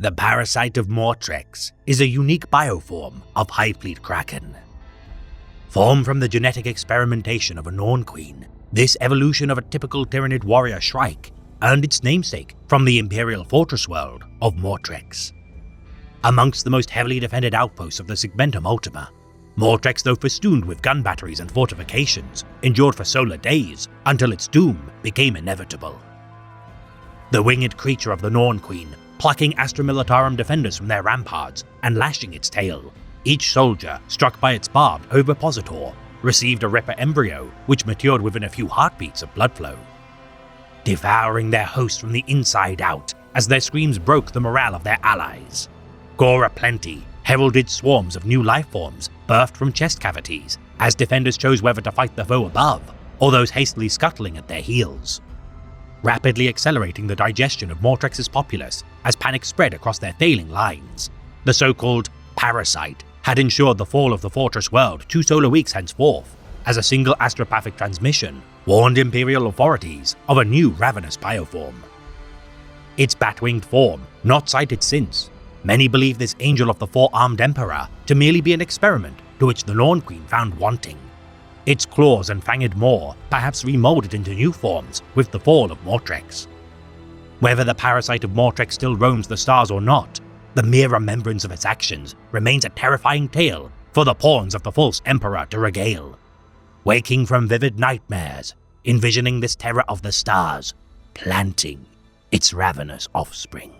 The parasite of Mortrex is a unique bioform of Highfleet Kraken. Formed from the genetic experimentation of a Norn Queen, this evolution of a typical Tyranid warrior Shrike earned its namesake from the Imperial Fortress world of Mortrex. Amongst the most heavily defended outposts of the Segmentum Ultima, Mortrex, though festooned with gun batteries and fortifications, endured for solar days until its doom became inevitable. The winged creature of the Norn Queen, plucking Astra Militarum defenders from their ramparts and lashing its tail, each soldier struck by its barbed ovipositor received a Ripper embryo which matured within a few heartbeats of blood flow, devouring their host from the inside out as their screams broke the morale of their allies. Gore aplenty heralded swarms of new lifeforms birthed from chest cavities as defenders chose whether to fight the foe above or those hastily scuttling at their heels, rapidly accelerating the digestion of Mortrex's populace as panic spread across their failing lines. The so-called parasite had ensured the fall of the Fortress world 2 solar weeks henceforth, as a single astropathic transmission warned Imperial authorities of a new ravenous bioform. Its bat-winged form, not sighted since, many believe this angel of the four-armed Emperor to merely be an experiment to which the Norn Queen found wanting. Its claws and fanged maw perhaps remolded into new forms with the fall of Mortrex. Whether the parasite of Mortrex still roams the stars or not, the mere remembrance of its actions remains a terrifying tale for the pawns of the false Emperor to regale. Waking from vivid nightmares, envisioning this terror of the stars, planting its ravenous offspring.